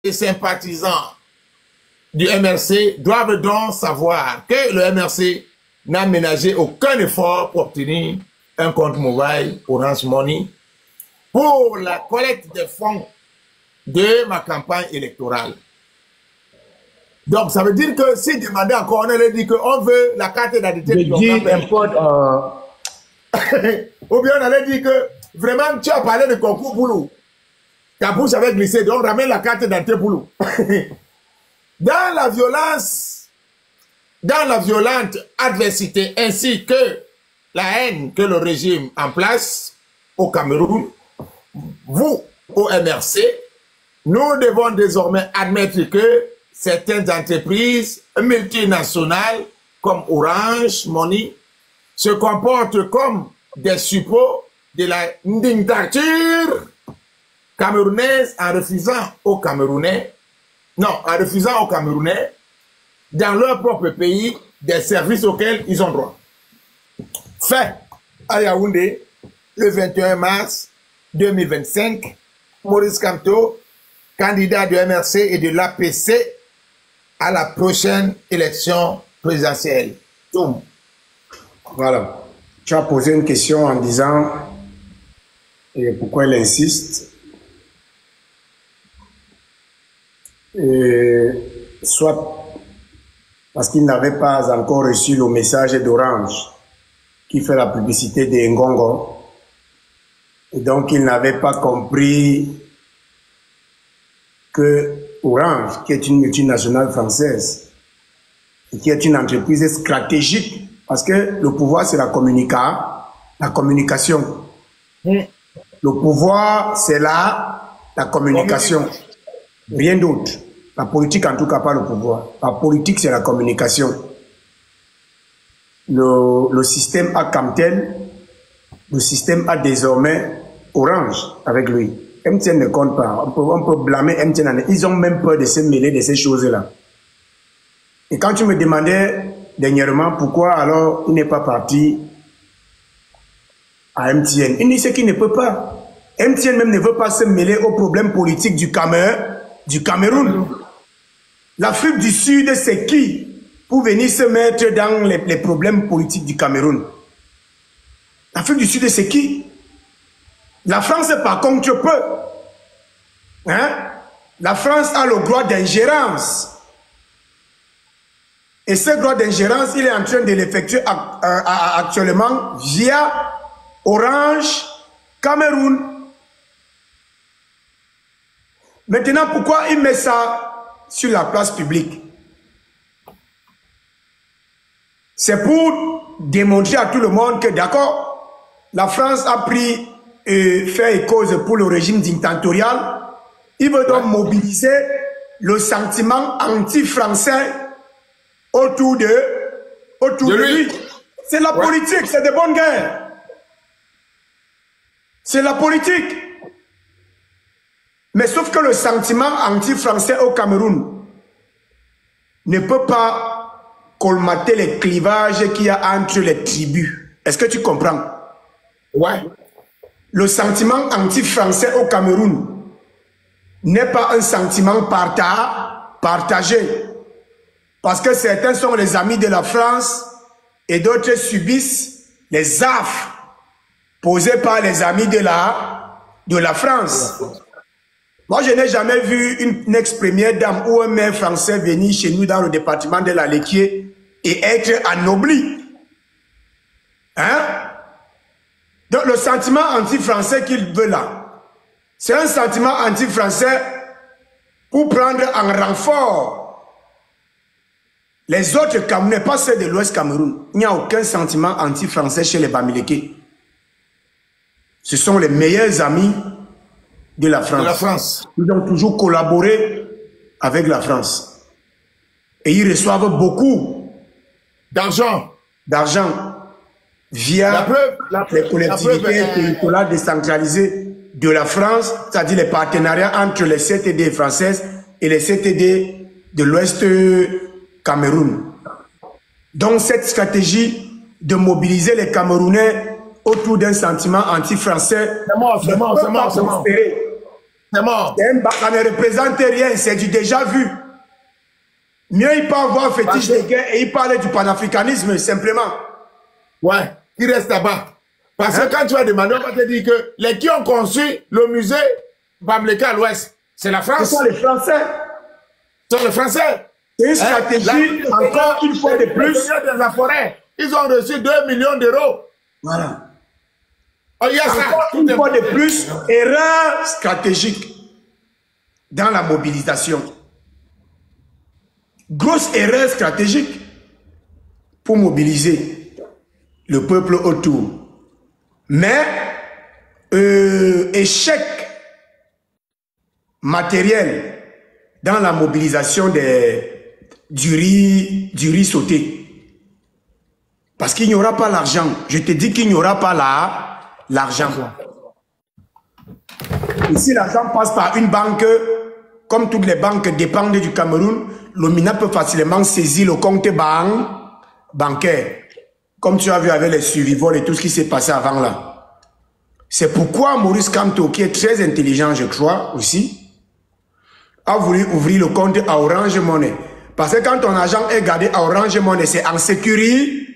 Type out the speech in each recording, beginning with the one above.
les sympathisants du MRC doivent donc savoir que le MRC n'a ménagé aucun effort pour obtenir un compte mobile Orange Money pour la collecte des fonds de ma campagne électorale. Donc, ça veut dire que si demander encore, on allait dire qu'on veut la carte d'identité de ton campagne. Ou bien on allait dire que vraiment tu as parlé de concours Boulou. Ta bouche avait glissé, donc ramène la carte d'identité Boulou. Dans la violence, dans la violente adversité ainsi que la haine que le régime en place au Cameroun, vous, au MRC, nous devons désormais admettre que certaines entreprises multinationales comme Orange Money se comportent comme des suppôts de la dictature camerounaise en refusant aux Camerounais, dans leur propre pays, des services auxquels ils ont droit. Fait à Yaoundé, le 21 mars 2025, Maurice Kamto, candidat du MRC et de l'APC à la prochaine élection présidentielle. Toum. Voilà. Tu as posé une question en disant pourquoi il insiste. Soit parce qu'il n'avait pas encore reçu le message d'Orange qui fait la publicité de Ngongo. Et donc il n'avait pas compris que Orange, qui est une multinationale française, et qui est une entreprise stratégique, parce que le pouvoir c'est la communication. Le pouvoir c'est la communication. Rien d'autre. La politique, en tout cas, pas le pouvoir. La politique, c'est la communication. Le système a Camtel, le système a désormais Orange avec lui. MTN ne compte pas. On peut blâmer MTN. Ils ont même peur de se mêler de ces choses-là. Et quand tu me demandais dernièrement pourquoi alors il n'est pas parti à MTN, il dit ce qu'il ne peut pas. MTN même ne veut pas se mêler aux problèmes politiques du Cameroun. L'Afrique du Sud, c'est qui pour venir se mettre dans les problèmes politiques du Cameroun? L'Afrique du Sud, c'est qui? La France, par contre, peut. Hein? La France a le droit d'ingérence. Et ce droit d'ingérence, il est en train de l'effectuer actuellement via Orange Cameroun. Maintenant, pourquoi il met ça sur la place publique? C'est pour démontrer à tout le monde que, d'accord, la France a pris fait et cause pour le régime dictatorial. Il veut donc mobiliser le sentiment anti-français autour de lui. C'est la politique, c'est de bonnes guerres. C'est la politique. Mais sauf que le sentiment anti-français au Cameroun ne peut pas colmater les clivages qu'il y a entre les tribus. Est-ce que tu comprends? Ouais. Le sentiment anti-français au Cameroun n'est pas un sentiment partagé. Parce que certains sont les amis de la France et d'autres subissent les affres posées par les amis de la France. Moi, je n'ai jamais vu une ex-première dame ou un maire français venir chez nous dans le département de la Léquier et être anobli. Hein? Donc, le sentiment anti-français qu'il veut là, c'est un sentiment anti-français pour prendre en renfort les autres Camerounais, pas ceux de l'Ouest Cameroun. Il n'y a aucun sentiment anti-français chez les Bamileke. Ce sont les meilleurs amis de la France. Ils ont toujours collaboré avec la France. Et ils reçoivent beaucoup d'argent via les collectivités territoriales décentralisées de la France, c'est-à-dire les partenariats entre les CTD françaises et les CTD de l'Ouest Cameroun. Donc cette stratégie de mobiliser les Camerounais autour d'un sentiment anti-français C'est mort. Ça ne représente rien, c'est du déjà vu. Mieux il peut avoir fétiche de guerre et il parle du panafricanisme, simplement. Ouais, il reste là-bas. Parce que quand tu vas demander, on va te dire que les qui ont construit le musée Bamileke à l'ouest, c'est la France. Ce sont les Français. Ce sont les Français. C'est une stratégie, encore une fois de plus. De la forêt, ils ont reçu 2 millions d'euros. Voilà. Oh, il y a ça. Une fois de plus, erreur stratégique dans la mobilisation. Grosse erreur stratégique pour mobiliser le peuple autour. Mais échec matériel dans la mobilisation du riz sauté. Parce qu'il n'y aura pas l'argent. Je te dis qu'il n'y aura pas l'argent. Et si l'argent passe par une banque, comme toutes les banques dépendent du Cameroun, l'OMINA peut facilement saisir le compte bancaire. Comme tu as vu avec les survivants et tout ce qui s'est passé avant là. C'est pourquoi Maurice Kamto, qui est très intelligent, je crois, aussi, a voulu ouvrir le compte à Orange Money. Parce que quand ton argent est gardé à Orange Money, c'est en sécurité.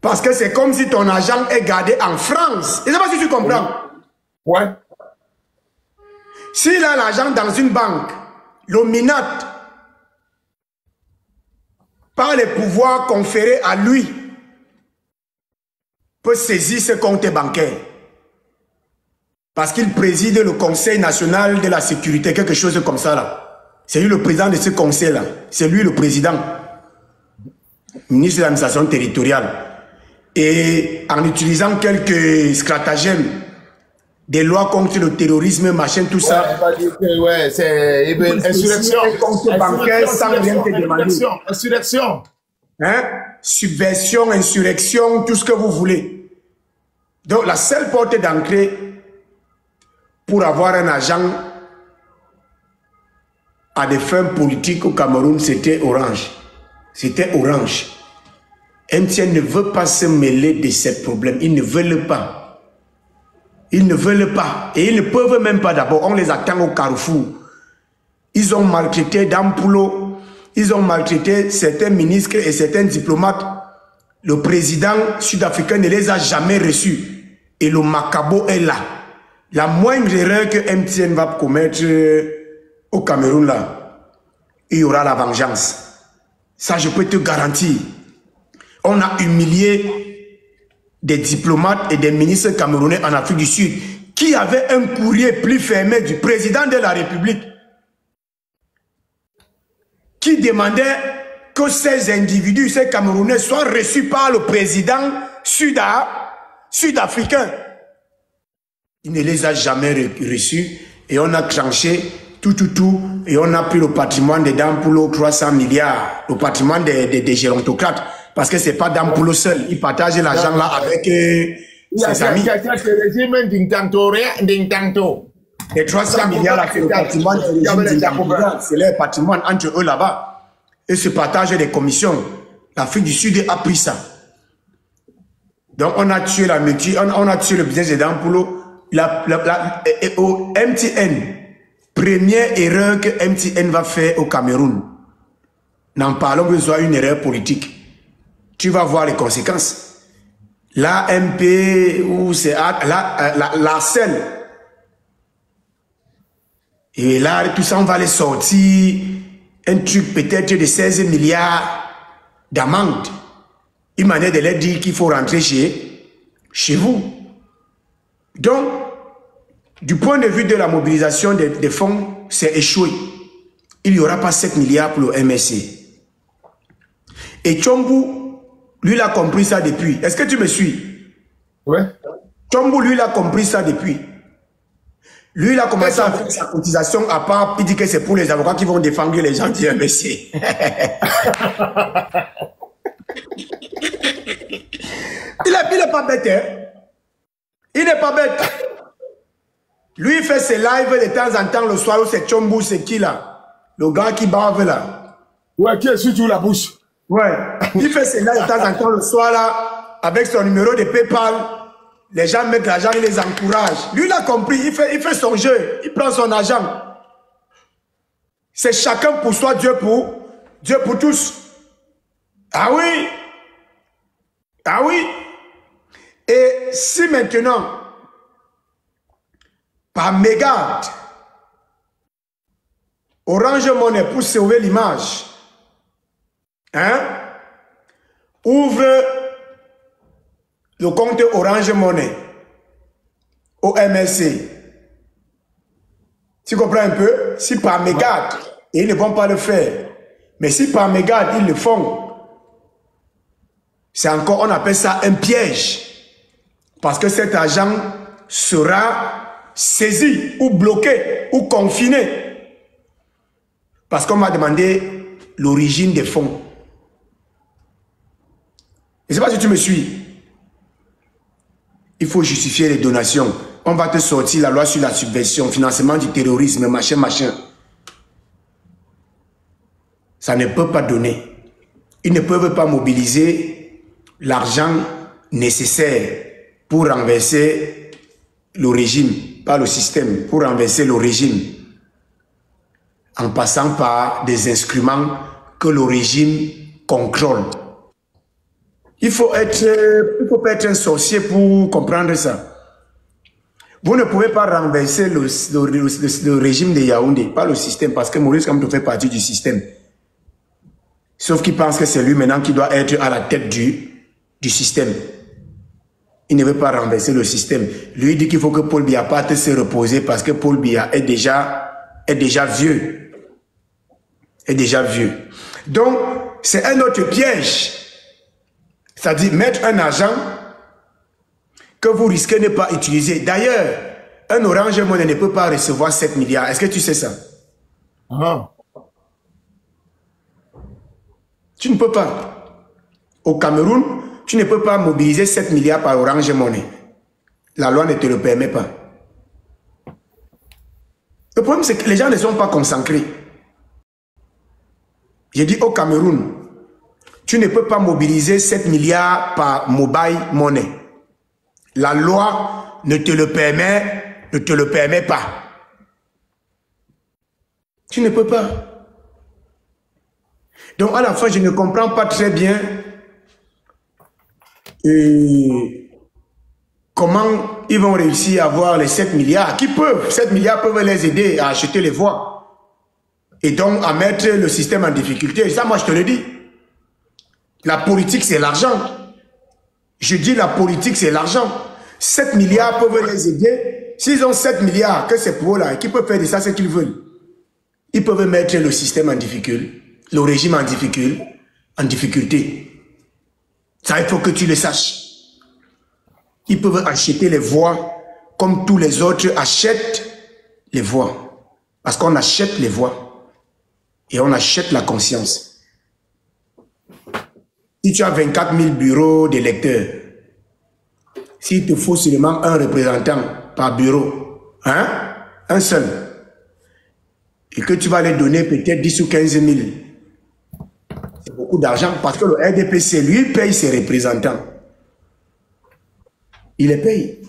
Parce que c'est comme si ton argent est gardé en France. Je ne sais pas si tu comprends. Ouais. S'il a l'argent dans une banque, l'OMINAT, par les pouvoirs conférés à lui, peut saisir ce compte bancaire. Parce qu'il préside le Conseil national de la sécurité, quelque chose comme ça là. C'est lui le président de ce conseil là. C'est lui le président. Ministre de l'administration territoriale. Et en utilisant quelques stratagèmes, des lois contre le terrorisme, machin, tout ça. Ouais, c'est insurrection. Insurrection. Hein? Subversion, insurrection, tout ce que vous voulez. Donc la seule porte d'entrée pour avoir un agent à des fins politiques au Cameroun, c'était Orange. C'était Orange. MTN ne veut pas se mêler de ces problèmes. Ils ne veulent pas. Ils ne veulent pas. Et ils ne peuvent même pas d'abord. On les attend au carrefour. Ils ont maltraité Dampulo. Ils ont maltraité certains ministres et certains diplomates. Le président sud-africain ne les a jamais reçus. Et le macabo est là. La moindre erreur que MTN va commettre au Cameroun, là, il y aura la vengeance. Ça, je peux te garantir. On a humilié des diplomates et des ministres camerounais en Afrique du Sud qui avaient un courrier plus fermé du président de la République qui demandait que ces individus, ces Camerounais, soient reçus par le président sud-africain. Il ne les a jamais reçus et on a tranché tout, et on a pris le patrimoine de Dampulo, 300 milliards, le patrimoine des gérontocrates, parce que c'est pas Dampulo seul, il partage l'argent là avec ses amis. Les 300 milliards là, c'est le patrimoine du régime, c'est leur patrimoine entre eux là-bas, et se partagent des commissions. L'Afrique du Sud a pris ça. Donc on a tué la métier, on a tué le business de Dampulo, au MTN. Première erreur que MTN va faire au Cameroun. N'en parlons que ce soit une erreur politique. Tu vas voir les conséquences. L'AMP ou c'est la CEL. Et là, tout ça, on va les sortir. Un truc peut-être de 16 milliards d'amende. Une manière de leur dire qu'il faut rentrer chez vous. Donc, du point de vue de la mobilisation des fonds, c'est échoué. Il n'y aura pas 7 milliards pour le MSC. Et Tchombo, lui, il a compris ça depuis. Est-ce que tu me suis? Oui. Tchombo, lui, il a compris ça depuis. Lui, il a commencé à faire sa cotisation à part. Il dit que c'est pour les avocats qui vont défendre les gens du MSC. Il n'est pas bête, hein? Il n'est pas bête. Lui, il fait ses lives de temps en temps le soir où c'est Tchombo, c'est qui là? Le gars qui bave là. Ouais, qui est sur la bouche. Ouais. Il fait ses lives de temps en temps le soir là, avec son numéro de PayPal. Les gens mettent l'argent, ils les encouragent. Lui, il a compris, il fait son jeu, il prend son argent. C'est chacun pour soi, Dieu pour tous. Ah oui. Ah oui. Et si maintenant, par mégarde, Orange Money, pour sauver l'image, hein, ouvre le compte Orange Money au MLC. Tu comprends un peu? Si par mégarde, et ils ne vont pas le faire, mais si par mégarde, ils le font, c'est encore, on appelle ça un piège. Parce que cet argent sera saisi ou bloqué ou confiné. Parce qu'on m'a demandé l'origine des fonds. Je ne sais pas si tu me suis. Il faut justifier les donations. On va te sortir la loi sur la subvention, financement du terrorisme, machin, machin. Ça ne peut pas donner. Ils ne peuvent pas mobiliser l'argent nécessaire pour renverser le régime, pas le système, pour renverser le régime, en passant par des instruments que le régime contrôle. Il faut pas être un sorcier pour comprendre ça. Vous ne pouvez pas renverser le régime de Yaoundé, pas le système, parce que Maurice Kamto fait partie du système. Sauf qu'il pense que c'est lui maintenant qui doit être à la tête du système. Il ne veut pas renverser le système. Lui dit qu'il faut que Paul Biya parte se reposer parce que Paul Biya est déjà vieux. Est déjà vieux. Donc, c'est un autre piège. C'est-à-dire mettre un argent que vous risquez de ne pas utiliser. D'ailleurs, un Orange Money ne peut pas recevoir 7 milliards. Est-ce que tu sais ça? Ah. Tu ne peux pas. Au Cameroun, tu ne peux pas mobiliser 7 milliards par Orange Money. La loi ne te le permet pas. Le problème, c'est que les gens ne sont pas concentrés. J'ai dit au Cameroun, tu ne peux pas mobiliser 7 milliards par mobile money. La loi ne te le permet pas. Tu ne peux pas. Donc à la fin, je ne comprends pas très bien comment ils vont réussir à avoir les 7 milliards. 7 milliards peuvent les aider à acheter les voix. Et donc à mettre le système en difficulté. Et ça, moi, je te le dis. La politique, c'est l'argent. Je dis la politique, c'est l'argent. 7 milliards peuvent les aider. S'ils ont 7 milliards, que c'est pour eux là, qui peuvent faire de ça ce qu'ils veulent. Ils peuvent mettre le système en difficulté, le régime en difficulté. Ça, il faut que tu le saches. Ils peuvent acheter les voix comme tous les autres achètent les voix. Parce qu'on achète les voix et on achète la conscience. Si tu as 24 000 bureaux d'électeurs, s'il te faut seulement un représentant par bureau, hein, un seul, et que tu vas les donner peut-être 10 ou 15 000, c'est beaucoup d'argent parce que le RDPC, lui, paye ses représentants. Il les paye.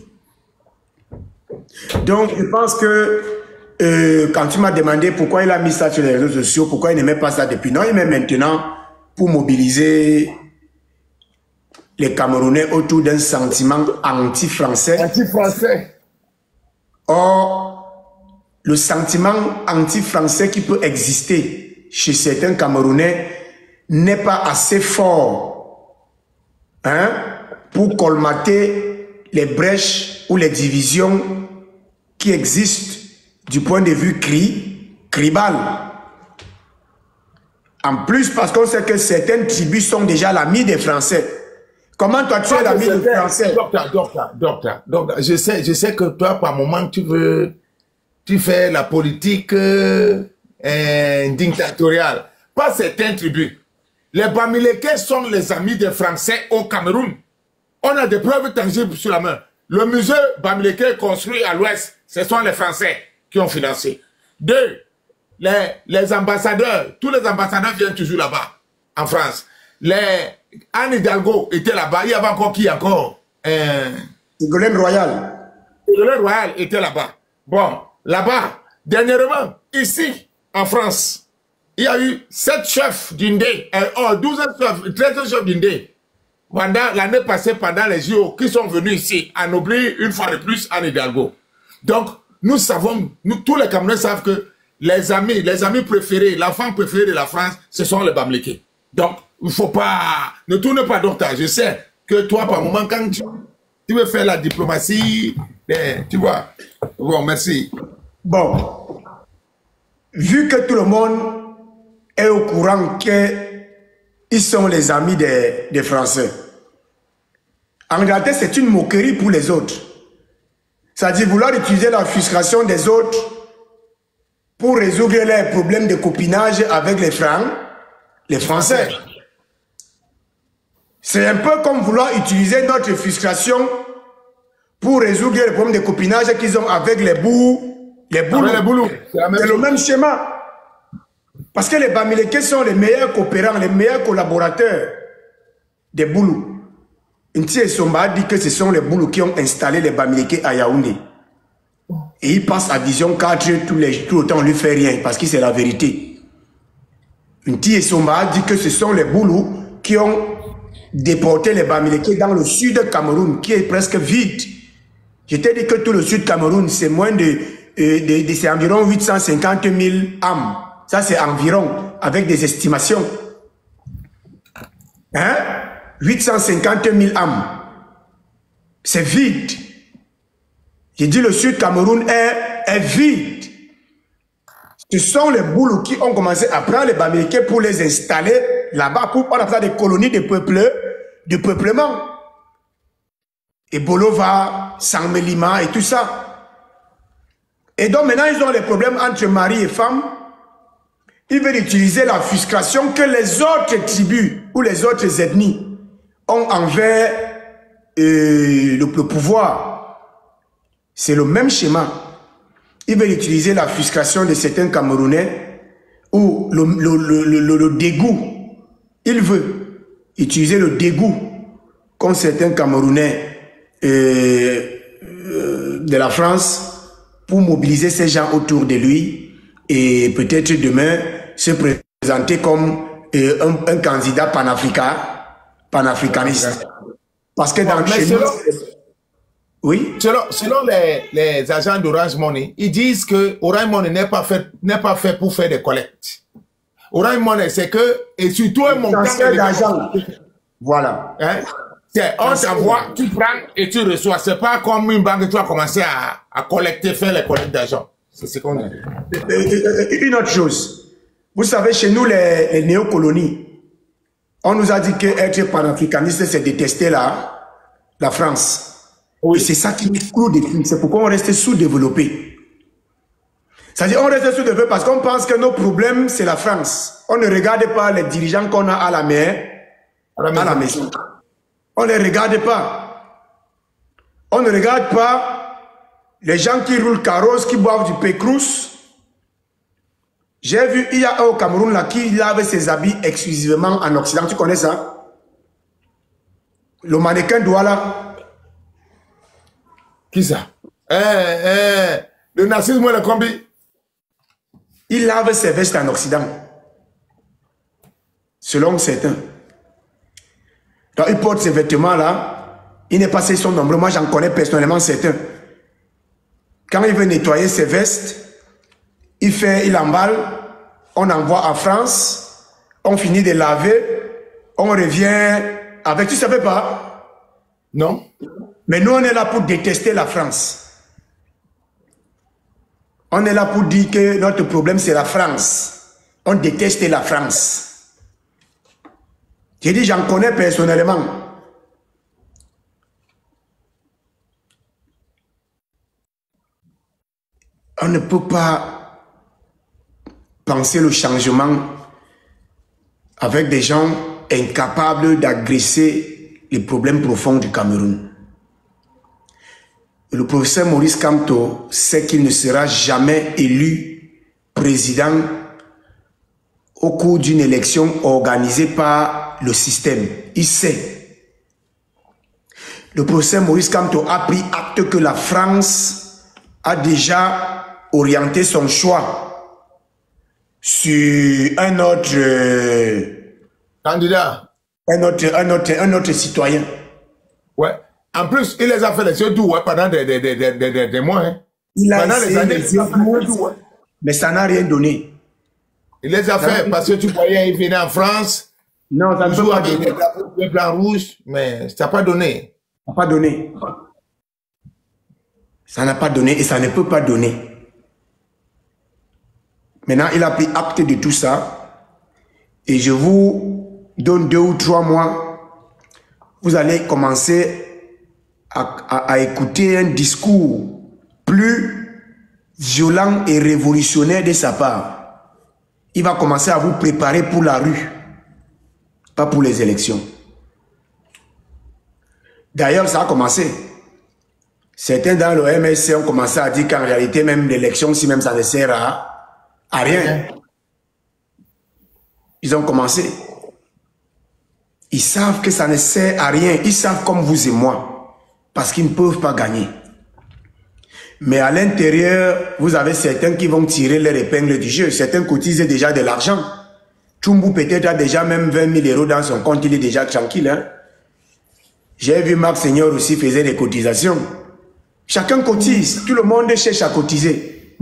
Donc, je pense que quand tu m'as demandé pourquoi il a mis ça sur les réseaux sociaux, pourquoi il ne met pas ça depuis, non, il met maintenant pour mobiliser les Camerounais autour d'un sentiment anti-français. Anti-français. Or, le sentiment anti-français qui peut exister chez certains Camerounais n'est pas assez fort, hein, pour colmater les brèches ou les divisions qui existent du point de vue tribal. En plus, parce qu'on sait que certaines tribus sont déjà l'ami des Français. Comment toi tu es l'ami des Français? Docteur, je sais que toi, par moment, tu fais la politique dictatoriale. Pas certaines tribus. Les Bamileke sont les amis des Français au Cameroun. On a des preuves tangibles sur la main. Le musée Bamileke construit à l'ouest, ce sont les Français qui ont financé. 2. Les ambassadeurs, tous les ambassadeurs viennent toujours là-bas, en France. Anne Hidalgo était là-bas, il y avait encore qui encore Ségolène Royal. Ségolène Royal était là-bas. Bon, là-bas, dernièrement, ici, en France, il y a eu 7 chefs d'Indé, 12 chefs, 13 chefs d'Indé, pendant l'année passée, pendant les JO, qui sont venus ici, en oubli une fois de plus en Hidalgo. Donc, nous savons, nous, tous les Camerounais savent que les amis préférés, l'enfant préféré de la France, ce sont les Bamileke. Donc, il ne faut pas, ne tourne pas docteur. Je sais que toi, par moment, quand tu veux faire la diplomatie, tu vois. Bon, merci. Bon, vu que tout le monde est au courant qu'ils sont les amis des Français, en réalité, c'est une moquerie pour les autres. C'est-à-dire vouloir utiliser la frustration des autres pour résoudre les problèmes de copinage avec les Français. C'est un peu comme vouloir utiliser notre frustration pour résoudre les problèmes de copinage qu'ils ont avec les boulous. C'est le même schéma. Parce que les Bamileke sont les meilleurs coopérants, les meilleurs collaborateurs des boulous. Nti Somba a dit que ce sont les boulous qui ont installé les Bamileke à Yaoundé. Et il passe à Vision 4 tout le temps, on ne lui fait rien, parce que c'est la vérité. Nti Somba a dit que ce sont les boulous qui ont déporté les Bamileke dans le sud Cameroun, qui est presque vide. Je t'ai dit que tout le sud Cameroun, c'est moins c'est environ 850 000 âmes. Ça, c'est environ, avec des estimations. Hein? 850 000 âmes. C'est vide. J'ai dit le sud Cameroun est vide. Ce sont les boulous qui ont commencé à prendre les Bamileke pour les installer là-bas, pour on appelle ça des colonies de peuplement. Et Bolova, Sanmelima et tout ça. Et donc maintenant, ils ont les problèmes entre mari et femme. Ils veulent utiliser la frustration que les autres tribus ou les autres ethnies ont envers le pouvoir. C'est le même schéma. Ils veulent utiliser la frustration de certains Camerounais ou le dégoût. Ils veulent utiliser le dégoût qu'ont certains Camerounais de la France pour mobiliser ces gens autour de lui et peut-être demain se présenter comme un candidat panafricaniste. Parce que dans le schéma... Oui. Selon les agents d'Orange Money, ils disent que Orange Money n'est pas fait pour faire des collectes. Orange Money, c'est que, et surtout un montant d'argent. Voilà. Hein? On t'envoie, tu prends et tu reçois. C'est pas comme une banque que tu vas commencer à collecter, faire les collectes d'argent. C'est ce qu'on dit. Une autre chose. Vous savez, chez nous, les néocolonies, on nous a dit qu'être panafricaniste, c'est détester la France. Oui. Et c'est ça qui nous cloue des trucs. C'est pourquoi on reste sous-développé. C'est-à-dire on reste sous-développé parce qu'on pense que nos problèmes, c'est la France. On ne regarde pas les dirigeants qu'on a à la maison. On ne les regarde pas. On ne regarde pas les gens qui roulent carrosse, qui boivent du pécrous. J'ai vu, il y a un au Cameroun là qui lave ses habits exclusivement en Occident. Tu connais ça? Le mannequin Douala. Qui ça? Le nazisme ou le combi? Il lave ses vestes en Occident. Selon certains. Donc il porte ces vêtements-là. Il n'est pas si son nombreux. Moi, j'en connais personnellement certains. Quand il veut nettoyer ses vestes, il emballe, on envoie en France, on finit de laver, on revient avec... Tu ne savais pas? Non. Mais nous, on est là pour détester la France. On est là pour dire que notre problème, c'est la France. On déteste la France. J'ai dit, j'en connais personnellement. On ne peut pas penser le changement avec des gens incapables d'agresser les problèmes profonds du Cameroun. Le professeur Maurice Kamto sait qu'il ne sera jamais élu président au cours d'une élection organisée par le système. Il sait. le professeur Maurice Kamto a pris acte que la France a déjà orienté son choix sur un autre candidat. Un autre citoyen. Ouais. En plus, il les a fait les yeux doux pendant des mois. Hein. Il a pendant les années, les yeux doux, mais ça n'a rien donné. Il les a fait parce que tu voyais, il venait en France. Non, ça ne peut pas donner. Le blanc rouge, mais ça n'a pas donné. Ça n'a pas donné. Ça n'a pas donné et ça ne peut pas donner. Maintenant, il a pris acte de tout ça. Et je vous donne 2 ou 3 mois. Vous allez commencer à écouter un discours plus violent et révolutionnaire de sa part. Il va commencer à vous préparer pour la rue, pas pour les élections. D'ailleurs, ça a commencé. Certains dans le MSC ont commencé à dire qu'en réalité, même l'élection, si même ça ne sert à rien. Ils ont commencé. Ils savent que ça ne sert à rien. Ils savent comme vous et moi. Parce qu'ils ne peuvent pas gagner. Mais à l'intérieur, vous avez certains qui vont tirer leur épingle du jeu. Certains cotisent déjà de l'argent. Tchumbu peut-être a déjà même 20 000 euros dans son compte. Il est déjà tranquille. Hein? J'ai vu Marc Seigneur aussi faisait des cotisations. Chacun cotise. Tout le monde cherche à cotiser.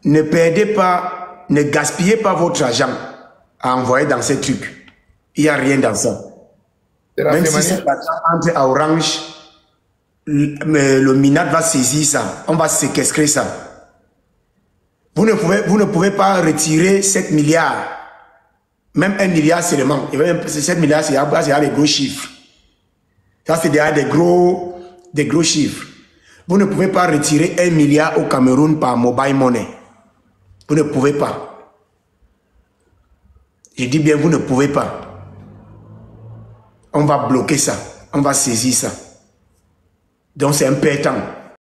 Ne perdez pas, ne gaspillez pas votre argent à envoyer dans ces trucs. Il n'y a rien dans ça. Même si cet argent entre à Orange, le MINAT va saisir ça. On va séquestrer ça. Vous ne pouvez pas retirer 7 milliards. Même 1 milliard seulement. 7 milliards, c'est déjà des gros chiffres. Ça, c'est déjà des gros chiffres. Vous ne pouvez pas retirer 1 milliard au Cameroun par mobile money. Vous ne pouvez pas. Je dis bien, vous ne pouvez pas. On va bloquer ça. On va saisir ça. Donc, c'est un perdant.